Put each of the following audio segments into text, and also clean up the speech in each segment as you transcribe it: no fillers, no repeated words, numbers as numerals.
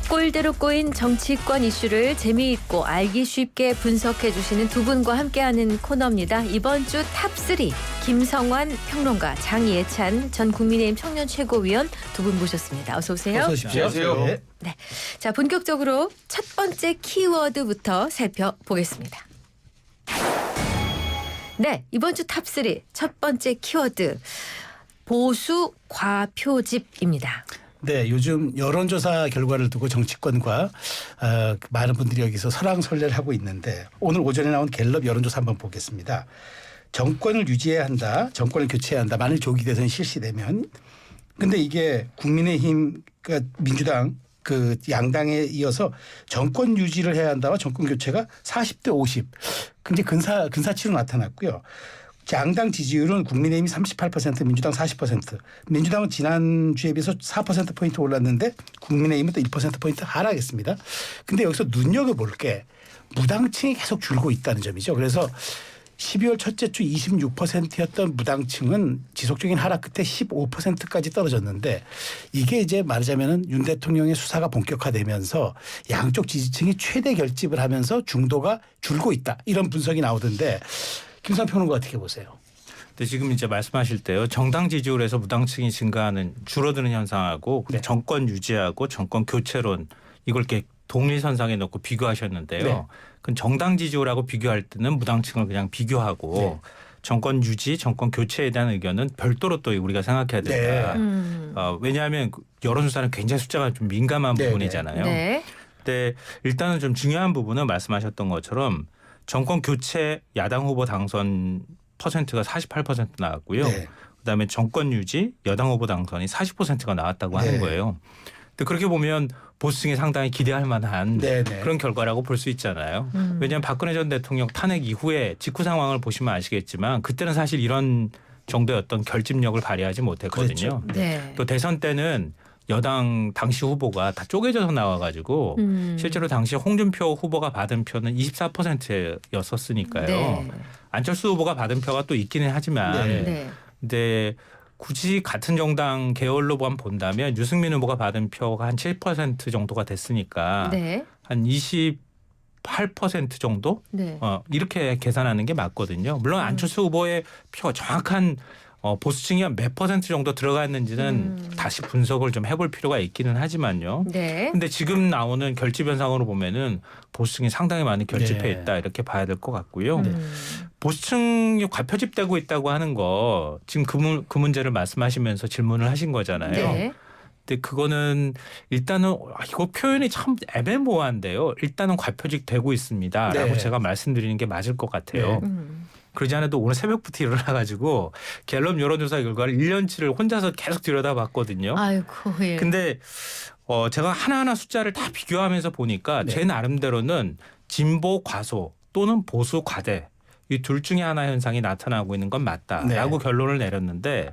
꼴대로 꼬인 정치권 이슈를 재미있고 알기 쉽게 분석해 주시는 두 분과 함께하는 코너입니다. 이번 주 탑3 김성환 평론가, 장예찬 전 국민의힘 청년 최고위원 두 분 모셨습니다. 어서 오세요. 어서 오십시오. 안녕하세요. 네, 자 본격적으로 첫 번째 키워드부터 살펴보겠습니다. 네, 이번 주 탑3 첫 번째 키워드 보수 과표집입니다. 네, 요즘 여론조사 결과를 두고 정치권과 많은 분들이 여기서 설왕설래를 하고 있는데 오늘 오전에 나온 갤럽 여론조사 한번 보겠습니다. 정권을 유지해야 한다, 정권을 교체해야 한다. 만일 조기 대선이 실시되면. 근데 이게 국민의힘, 그러니까 민주당 그 양당에 이어서 정권 유지를 해야 한다와 정권 교체가 40대 50. 굉장히 근사치로 나타났고요. 양당 지지율은 국민의힘이 38%, 민주당 40%. 민주당은 지난주에 비해서 4%포인트 올랐는데 국민의힘은 또 1%포인트 하락했습니다. 근데 여기서 눈여겨볼 게 무당층이 계속 줄고 있다는 점이죠. 그래서 12월 첫째 주 26%였던 무당층은 지속적인 하락 끝에 15%까지 떨어졌는데 이게 이제 말하자면은 윤 대통령의 수사가 본격화되면서 양쪽 지지층이 최대 결집을 하면서 중도가 줄고 있다. 이런 분석이 나오던데 김성환 평론가 어떻게 보세요? 근데 지금 이제 말씀하실 때요. 정당 지지율에서 무당층이 증가하는 줄어드는 현상하고 네. 정권 유지하고 정권 교체론 이걸 이렇게 동일선상에 놓고 비교하셨는데요. 네. 그 정당 지지율하고 비교할 때는 무당층을 그냥 비교하고 네. 정권 유지, 정권 교체에 대한 의견은 별도로 또 우리가 생각해야 된다. 네. 왜냐하면 여론조사는 굉장히 숫자가 좀 민감한 네. 부분이잖아요. 네. 근데 일단은 좀 중요한 부분은 말씀하셨던 것처럼 정권 교체 야당 후보 당선 퍼센트가 48% 나왔고요. 네. 그다음에 정권 유지 여당 후보 당선이 40%가 나왔다고 하는 네. 거예요. 근데 그렇게 보면 보수층이 상당히 기대할 만한 네. 네. 그런 결과라고 볼 수 있잖아요. 왜냐하면 박근혜 전 대통령 탄핵 이후에 직후 상황을 보시면 아시겠지만 그때는 사실 이런 정도의 어떤 결집력을 발휘하지 못했거든요. 그렇죠. 네. 또 대선 때는 여당 당시 후보가 다 쪼개져서 나와가지고 실제로 당시 홍준표 후보가 받은 표는 24%였었으니까요. 네. 안철수 후보가 받은 표가 또 있기는 하지만 네. 네. 근데 굳이 같은 정당 계열로만 본다면 유승민 후보가 받은 표가 한 7% 정도가 됐으니까 네. 한 28% 정도 네. 이렇게 계산하는 게 맞거든요. 물론 안철수 후보의 표 정확한 보수층이 한 몇 퍼센트 정도 들어갔는지는 다시 분석을 좀 해볼 필요가 있기는 하지만요. 네. 근데 지금 나오는 결집 현상으로 보면은 보수층이 상당히 많이 결집해 네. 있다 이렇게 봐야 될 것 같고요. 네. 보수층이 과표집되고 있다고 하는 거 지금 그 문제를 말씀하시면서 질문을 하신 거잖아요. 네. 근데 그거는 일단은 이거 표현이 참 애매모호한데요. 일단은 과표집되고 있습니다라고 네. 제가 말씀드리는 게 맞을 것 같아요. 네. 그러지 않아도 오늘 새벽부터 일어나가지고 갤럽 여론조사 결과를 1년치를 혼자서 계속 들여다봤거든요. 아이고, 예. 근데 제가 하나하나 숫자를 다 비교하면서 보니까 네. 제 나름대로는 진보 과소 또는 보수 과대 이 둘 중에 하나 현상이 나타나고 있는 건 맞다라고 네. 결론을 내렸는데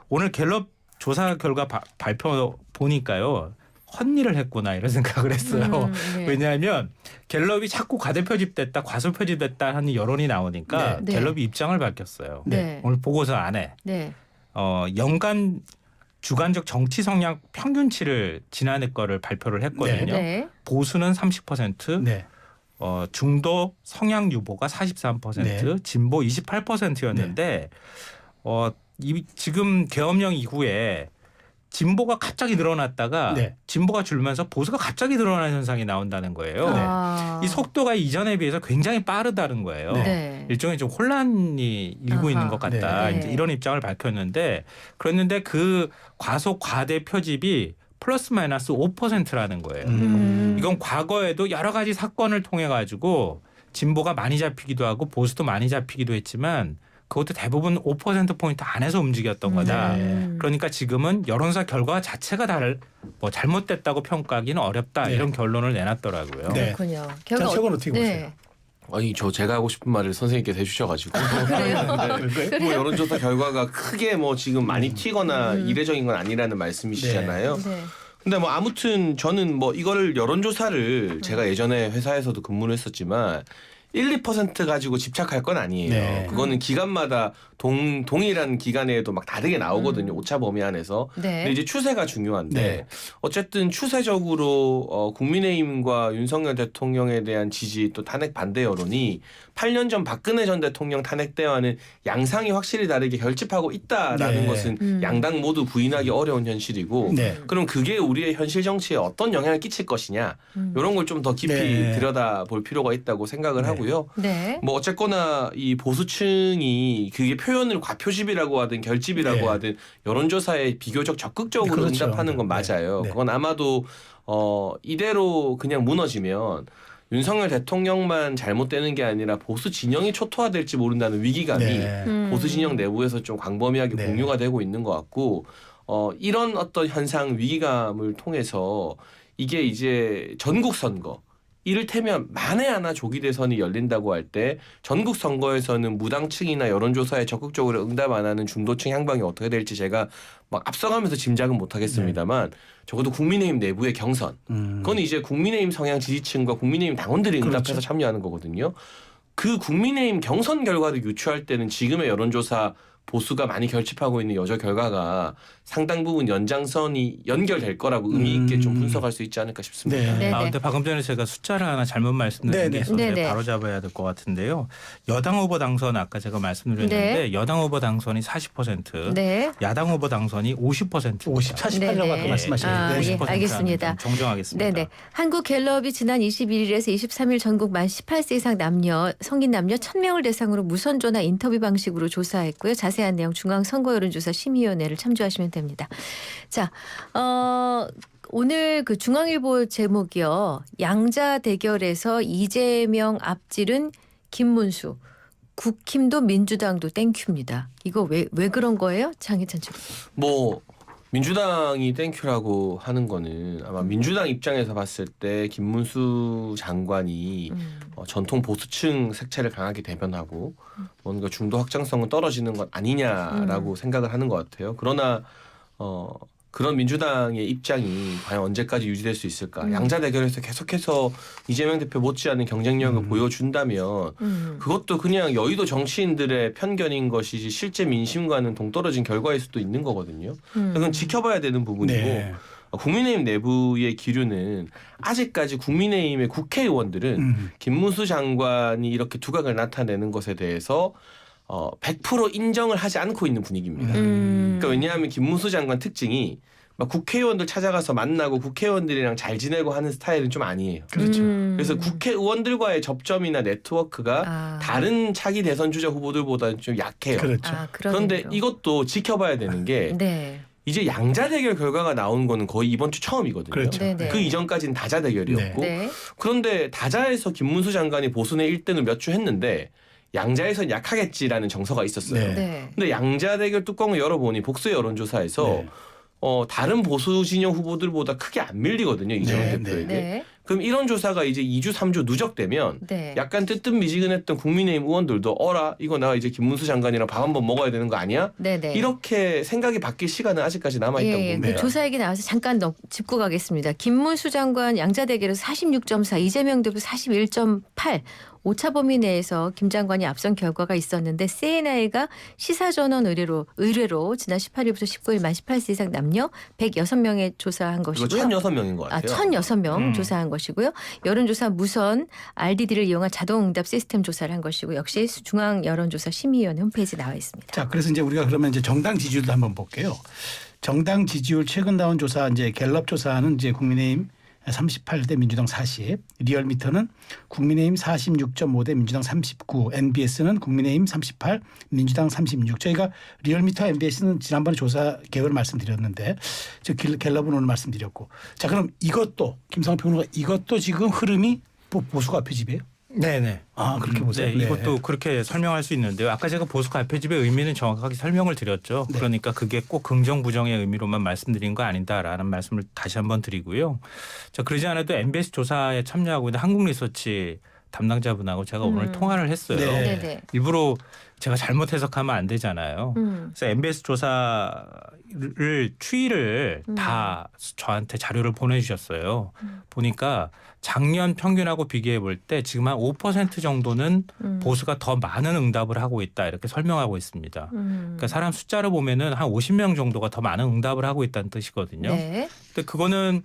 오늘 갤럽 조사 결과 발표 보니까요. 헛일을 했구나 이런 생각을 했어요. 네. 왜냐하면 갤럽이 자꾸 과대표집됐다 과소표집됐다 하는 여론이 나오니까 네. 갤럽이 입장을 밝혔어요. 네. 오늘 보고서 안에 네. 연간 주간적 정치 성향 평균치를 지난해 거를 발표를 했거든요. 네. 보수는 30%, 네. 중도 성향 유보가 43%, 네. 진보 28%였는데 지금 계엄령 이후에 진보가 갑자기 늘어났다가 네. 진보가 줄면서 보수가 갑자기 늘어나는 현상이 나온다는 거예요. 아. 이 속도가 이전에 비해서 굉장히 빠르다는 거예요. 네. 일종의 좀 혼란이 일고 아하. 있는 것 같다. 네. 이제 이런 입장을 밝혔는데 그랬는데 그 과소 과대 표집이 플러스 마이너스 5%라는 거예요. 이건 과거에도 여러 가지 사건을 통해 가지고 진보가 많이 잡히기도 하고 보수도 많이 잡히기도 했지만 그것도 대부분 5%포인트 안에서 움직였던 거다. 그러니까 지금은 여론조사 결과 자체가 잘못됐다고 평가하기는 어렵다. 네. 이런 결론을 내놨더라고요. 네. 그렇군요. 자, 저건 어떻게 보세요? 아니 제가 하고 싶은 말을 선생님께서 해주셔가지고 그래요? 뭐 여론조사 결과가 크게 뭐 지금 많이 튀거나 이례적인 건 아니라는 말씀이시잖아요. 네. 근데 뭐 아무튼 저는 뭐 이거를 여론조사를 제가 예전에 회사에서도 근무를 했었지만 1, 2% 가지고 집착할 건 아니에요. 네. 그거는 기간마다 동일한 기간에도 막 다르게 나오거든요. 오차 범위 안에서. 네. 근데 이제 추세가 중요한데 네. 어쨌든 추세적으로 국민의힘과 윤석열 대통령에 대한 지지 또 탄핵 반대 여론이 8년 전 박근혜 전 대통령 탄핵 때와는 양상이 확실히 다르게 결집하고 있다라는 네. 것은 양당 모두 부인하기 어려운 현실이고 네. 그럼 그게 우리의 현실 정치에 어떤 영향을 끼칠 것이냐 이런 걸 좀 더 깊이 네. 들여다볼 필요가 있다고 생각을 네. 하고요. 네. 뭐 어쨌거나 이 보수층이 그게 표현을 과표집이라고 하든 결집이라고 네. 하든 여론조사에 비교적 적극적으로 그렇죠. 응답하는 건 네. 맞아요. 네. 그건 아마도 이대로 그냥 무너지면 윤석열 대통령만 잘못되는 게 아니라 보수 진영이 초토화될지 모른다는 위기감이 네. 보수 진영 내부에서 좀 광범위하게 네. 공유가 되고 있는 것 같고 이런 어떤 현상 위기감을 통해서 이게 이제 전국 선거 이를테면 만에 하나 조기 대선이 열린다고 할 때 전국 선거에서는 무당층이나 여론조사에 적극적으로 응답 안 하는 중도층 향방이 어떻게 될지 제가 막 앞서가면서 짐작은 못하겠습니다만 적어도 국민의힘 내부의 경선 그건 이제 국민의힘 성향 지지층과 국민의힘 당원들이 응답해서 그렇죠. 참여하는 거거든요. 그 국민의힘 경선 결과를 유추할 때는 지금의 여론조사 보수가 많이 결집하고 있는 여저 결과가 상당 부분 연장선이 연결될 거라고 의미 있게 좀 분석할 수 있지 않을까 싶습니다. 네. 네. 아, 근데 방금 전에 제가 숫자를 하나 잘못 말씀드린 게 있어서 네네. 바로 잡아야 될 것 같은데요. 여당 후보 당선 아까 제가 말씀드렸는데 네. 여당 후보 당선이 40%, 네. 야당 후보 당선이 50%. 50, 48라고 아까 네네. 말씀하셨는데. 아, 예. 50% 알겠습니다. 정정하겠습니다. 네네. 한국갤럽이 지난 21일에서 23일 전국 만 18세 이상 성인 남녀 1,000명을 대상으로 무선 전화 인터뷰 방식으로 조사했고요. 자세한 내용 중앙선거여론조사 심의위원회를 참조하시면 됩니다. 자, 오늘 그 중앙일보 제목이요. 양자 대결에서 이재명 앞질은 김문수. 국힘도 민주당도 땡큐입니다. 이거 왜 그런 거예요? 장희찬 씨. 뭐 민주당이 땡큐라고 하는 거는 아마 민주당 입장에서 봤을 때 김문수 장관이 전통 보수층 색채를 강하게 대변하고 뭔가 중도 확장성은 떨어지는 것 아니냐라고 생각을 하는 것 같아요. 그러나 그런 민주당의 입장이 과연 언제까지 유지될 수 있을까? 양자 대결에서 계속해서 이재명 대표 못지않은 경쟁력을 보여준다면 그것도 그냥 여의도 정치인들의 편견인 것이지 실제 민심과는 동떨어진 결과일 수도 있는 거거든요. 그건 지켜봐야 되는 부분이고 네. 국민의힘 내부의 기류는 아직까지 국민의힘의 국회의원들은 김문수 장관이 이렇게 두각을 나타내는 것에 대해서 100% 인정을 하지 않고 있는 분위기입니다. 그러니까 왜냐하면 김문수 장관 특징이 막 국회의원들 찾아가서 만나고 국회의원들이랑 잘 지내고 하는 스타일은 좀 아니에요. 그렇죠. 그래서 국회의원들과의 접점이나 네트워크가 다른 차기 대선 주자 후보들보다는 좀 약해요. 그렇죠. 그런데 의미로. 이것도 지켜봐야 되는 게 네. 이제 양자 대결 결과가 나온 거는 거의 이번 주 처음이거든요. 그렇죠. 네네. 그 이전까지는 다자 대결이었고 네. 그런데 다자에서 김문수 장관이 보수내 1등을 몇 주 했는데 양자에선 약하겠지라는 정서가 있었어요. 네. 네. 근데 양자 대결 뚜껑을 열어보니 복수 여론조사에서 네. 다른 보수 진영 후보들보다 크게 안 밀리거든요. 이재명 네, 대표에게. 네. 그럼 이런 조사가 이제 2주, 3주 누적되면 네. 약간 뜨뜻미지근했던 국민의힘 의원들도 어라 이거 나 이제 김문수 장관이랑 밥 한번 먹어야 되는 거 아니야? 네네. 이렇게 생각이 바뀔 시간은 아직까지 남아있다고 예, 봅니다. 그 조사 얘기 나와서 잠깐 짚고 가겠습니다. 김문수 장관 양자 대결에서 46.4, 이재명 대표 41.8. 오차 범위 내에서 김 장관이 앞선 결과가 있었는데 CNI가 시사전원 의뢰로 지난 18일부터 19일 만 18세 이상 남녀 106명에 조사한 이거 것이고요. 1,006명인 것 같아요. 1,006명 조사한 것이고요. 여론조사 무선 RDD를 이용한 자동응답 시스템 조사를 한 것이고 역시 중앙여론조사 심의위원회 홈페이지에 나와 있습니다. 자, 그래서 이제 우리가 그러면 이제 정당 지지율도 한번 볼게요. 정당 지지율 최근 나온 조사 이제 갤럽 조사는 이제 국민의힘 38대 민주당 40, 리얼미터는 국민의힘 46.5대 민주당 39, NBS는 국민의힘 38, 민주당 36. 저희가 리얼미터 NBS는 지난번에 조사 개요를 말씀드렸는데 저 갤럽은 오늘 말씀드렸고. 자, 그럼 이것도 김성환 평론가 이것도 지금 흐름이 보수가 표집이에요? 네네. 아, 그렇게 보세요. 네, 이것도 그렇게 설명할 수 있는데요. 아까 제가 보수 가표집의 의미는 정확하게 설명을 드렸죠. 네. 그러니까 그게 꼭 긍정 부정의 의미로만 말씀드린 거 아니다라는 말씀을 다시 한번 드리고요. 자, 그러지 않아도 MBS 조사에 참여하고 있는 한국리서치 담당자분하고 제가 오늘 통화를 했어요. 네. 네네. 일부러 제가 잘못 해석하면 안 되잖아요. 그래서 MBS 조사를 추이를 다 저한테 자료를 보내주셨어요. 보니까 작년 평균하고 비교해 볼 때 지금 한 5% 정도는 보수가 더 많은 응답을 하고 있다 이렇게 설명하고 있습니다. 그러니까 사람 숫자로 보면은 한 50명 정도가 더 많은 응답을 하고 있다는 뜻이거든요. 네. 근데 그거는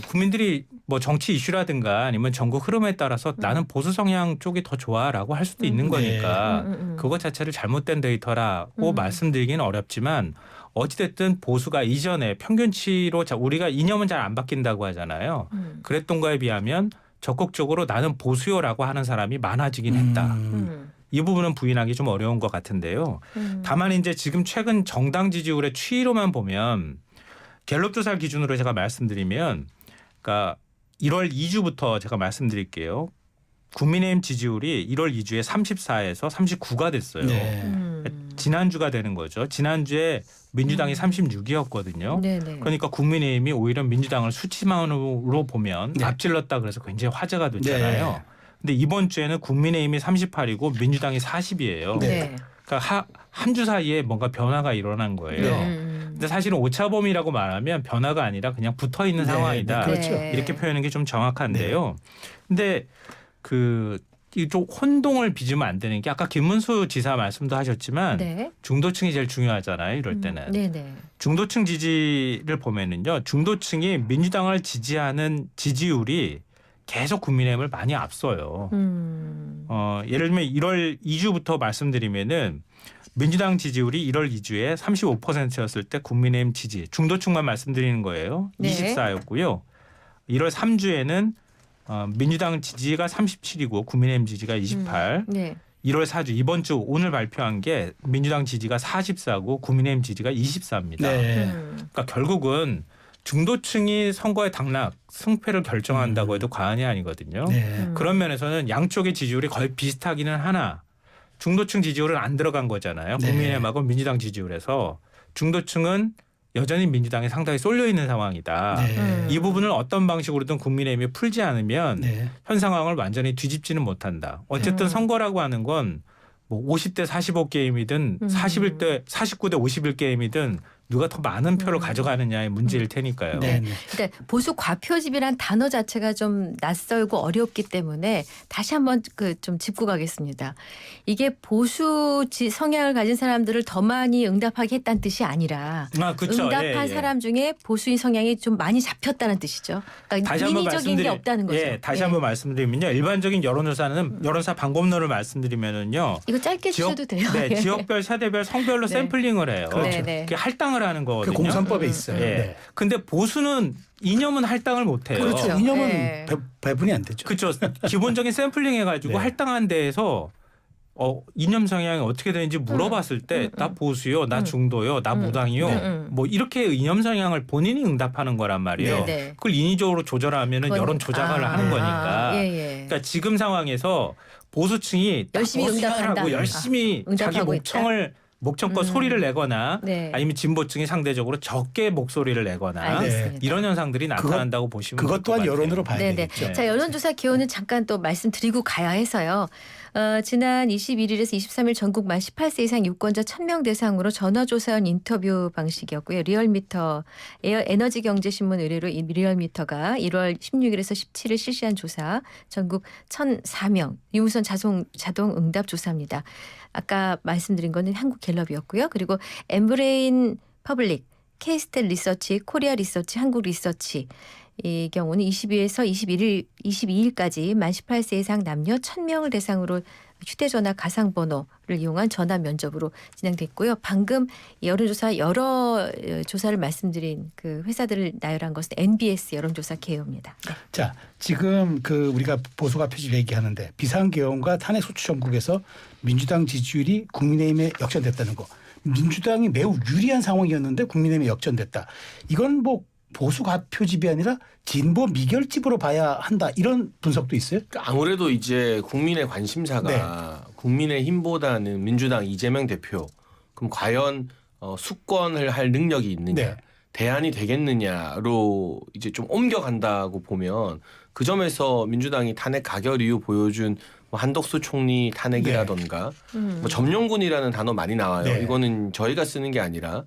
국민들이 뭐 정치 이슈라든가 아니면 전국 흐름에 따라서 나는 보수 성향 쪽이 더 좋아라고 할 수도 있는 거니까 그것 자체를 잘못된 데이터라고 말씀드리기는 어렵지만 어찌됐든 보수가 이전에 평균치로 우리가 이념은 잘 안 바뀐다고 하잖아요. 그랬던 거에 비하면 적극적으로 나는 보수요라고 하는 사람이 많아지긴 했다. 이 부분은 부인하기 좀 어려운 것 같은데요. 다만 이제 지금 최근 정당 지지율의 추이로만 보면 갤럽 조사 기준으로 제가 말씀드리면 그러니까 1월 2주부터 제가 말씀드릴게요. 국민의힘 지지율이 1월 2주에 34에서 39가 됐어요. 네. 지난주가 되는 거죠. 지난주에 민주당이 36이었거든요. 네네. 그러니까 국민의힘이 오히려 민주당을 수치만으로 보면 네. 앞질렀다 그래서 굉장히 화제가 됐잖아요. 네. 근데 이번 주에는 국민의힘이 38이고 민주당이 40이에요. 네. 그러니까 한 주 사이에 뭔가 변화가 일어난 거예요. 네. 근데 사실은 오차범위라고 말하면 변화가 아니라 그냥 붙어 있는 네, 상황이다. 네, 그렇죠. 이렇게 표현하는 게 좀 정확한데요. 근데 좀 혼동을 빚으면 안 되는 게 아까 김문수 지사 말씀도 하셨지만 네. 중도층이 제일 중요하잖아요. 이럴 때는. 네네. 중도층 지지를 보면은요. 중도층이 민주당을 지지하는 지지율이 계속 국민의힘을 많이 앞서요. 예를 들면 1월 2주부터 말씀드리면은 민주당 지지율이 1월 2주에 35%였을 때 국민의힘 지지 중도층만 말씀드리는 거예요. 네. 24였고요. 1월 3주에는 민주당 지지가 37이고 국민의힘 지지가 28. 네. 1월 4주 이번 주 오늘 발표한 게 민주당 지지가 44고 국민의힘 지지가 24입니다. 네. 그러니까 결국은 중도층이 선거의 당락 승패를 결정한다고 해도 과언이 아니거든요. 네. 그런 면에서는 양쪽의 지지율이 거의 비슷하기는 하나 중도층 지지율은 안 들어간 거잖아요. 네. 국민의힘하고 민주당 지지율에서 중도층은 여전히 민주당에 상당히 쏠려 있는 상황이다. 네. 이 부분을 어떤 방식으로든 국민의힘이 풀지 않으면 네. 현 상황을 완전히 뒤집지는 못한다. 어쨌든 선거라고 하는 건 뭐 50대 45 게임이든 49대 51 게임이든 누가 더 많은 표를 가져가느냐의 문제일 테니까요. 네. 그러니까 보수 과표집이란 단어 자체가 좀 낯설고 어렵기 때문에 다시 한번 좀 짚고 가겠습니다. 이게 보수 성향을 가진 사람들을 더 많이 응답하게 했다는 뜻이 아니라 그쵸. 응답한 사람 중에 보수인 성향이 좀 많이 잡혔다는 뜻이죠. 그러니까 인위적인 게 없다는 거죠. 다시 한번 말씀드리면요. 일반적인 여론조사는 여론사 방법론을 말씀드리면은요. 이거 짧게 주셔도 돼요. 네, 지역별, 세대별, 성별로 네. 샘플링을 해요. 그렇죠. 네. 그게 할당을 하는 그 거거든요. 공산법에 있어요. 예. 네. 근데 보수는 이념은 할당을 못 해요. 그렇죠. 그렇죠. 이념은 네. 배분이 안 되죠. 그렇죠. 기본적인 샘플링 해가지고 네. 할당한 데에서 이념 성향이 어떻게 되는지 물어봤을 때 나 보수요, 나 중도요, 나 무당이요, 뭐 이렇게 이념 성향을 본인이 응답하는 거란 말이에요. 네. 그걸 인위적으로 조절하면은 여론 조작을 하는 거니까. 예. 그러니까 지금 상황에서 보수층이 열심히 응답한다. 열심히 자기 응답하고 목청껏 소리를 내거나 네. 아니면 진보층이 상대적으로 적게 목소리를 내거나 알겠습니다. 이런 현상들이 나타난다고 보시면 그것 될 것 또한 같아요. 여론으로 봐야 네네. 되겠죠. 자, 여론조사 기호는 잠깐 또 말씀드리고 가야 해서요. 지난 21일에서 23일 전국 만 18세 이상 유권자 1000명 대상으로 전화조사원 인터뷰 방식이었고요. 리얼미터 에너지경제신문 의뢰로 이 리얼미터가 1월 16일에서 17일 실시한 조사 전국 1004명 유무선 자동 응답 조사입니다. 아까 말씀드린 거는 한국갤럽이었고요. 그리고 엠브레인 퍼블릭, K스탯 리서치, 코리아 리서치, 한국 리서치 이 경우는 22에서 22일까지 만 18세 이상 남녀 1000명을 대상으로 휴대전화 가상번호를 이용한 전화 면접으로 진행됐고요. 방금 여론조사 여러 조사를 말씀드린 그 회사들을 나열한 것은 NBS 여론조사 개요입니다. 네. 자, 지금 우리가 보수가 표집 얘기하는데 비상계엄과 탄핵 소추 전국에서 민주당 지지율이 국민의힘에 역전됐다는 거. 민주당이 매우 유리한 상황이었는데 국민의힘에 역전됐다. 이건 뭐 보수 과표집이 아니라 진보 미결집으로 봐야 한다. 이런 분석도 있어요? 아무래도 이제 국민의 관심사가 국민의힘보다는 민주당 이재명 대표. 그럼 과연 수권을 할 능력이 있느냐. 네. 대안이 되겠느냐로 이제 좀 옮겨간다고 보면 그 점에서 민주당이 탄핵 가결 이후 보여준 뭐 한덕수 총리 탄핵이라던가 뭐 점령군이라는 단어 많이 나와요. 네. 이거는 저희가 쓰는 게 아니라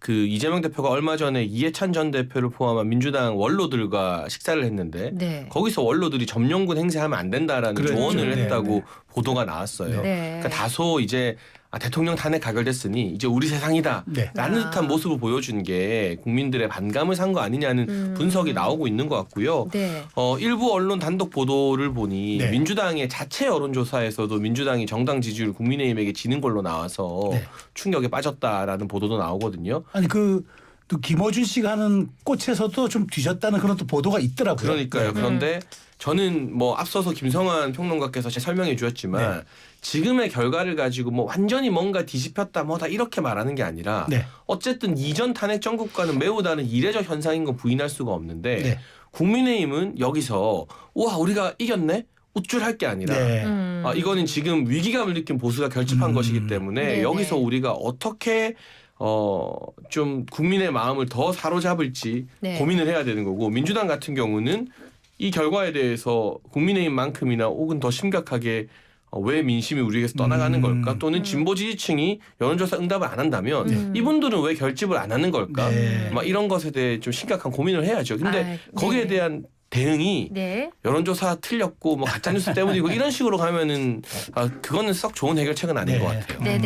그 이재명 대표가 얼마 전에 이해찬 전 대표를 포함한 민주당 원로들과 식사를 했는데 네. 거기서 원로들이 점령군 행세하면 안 된다라는 그렇죠. 조언을 네, 했다고 네. 보도가 나왔어요. 네. 그러니까 다소 이제 대통령 탄핵 가결됐으니 이제 우리 세상이다 네. 라는 아. 듯한 모습을 보여준 게 국민들의 반감을 산 거 아니냐는 분석이 나오고 있는 것 같고요. 네. 일부 언론 단독 보도를 보니 네. 민주당의 자체 여론조사에서도 민주당이 정당 지지율 국민의힘에게 지는 걸로 나와서 네. 충격에 빠졌다라는 보도도 나오거든요. 아니 또 김어준 씨가 하는 꽃에서도 좀 뒤졌다는 그런 또 보도가 있더라고요. 그러니까요. 그런데 저는 뭐 앞서서 김성환 평론가께서 설명해 주셨지만 네. 지금의 결과를 가지고 뭐 완전히 뭔가 뒤집혔다 뭐다 이렇게 말하는 게 아니라 네. 어쨌든 이전 탄핵 정국과는 매우 다른 이례적 현상인 건 부인할 수가 없는데 네. 국민의힘은 여기서 와 우리가 이겼네? 우쭐할 게 아니라 네. 이거는 지금 위기감을 느낀 보수가 결집한 것이기 때문에 네네. 여기서 우리가 어떻게 좀 국민의 마음을 더 사로잡을지 네. 고민을 해야 되는 거고 민주당 같은 경우는 이 결과에 대해서 국민의힘만큼이나 혹은 더 심각하게 왜 민심이 우리에게서 떠나가는 걸까 또는 진보 지지층이 여론조사 응답을 안 한다면 이분들은 왜 결집을 안 하는 걸까 네. 막 이런 것에 대해 좀 심각한 고민을 해야죠. 근데 거기에 네. 대한 대응이 네. 여론조사 틀렸고 뭐 가짜뉴스 때문이고 이런 식으로 가면은 그거는 썩 좋은 해결책은 아닌 네. 것 같아요. 네.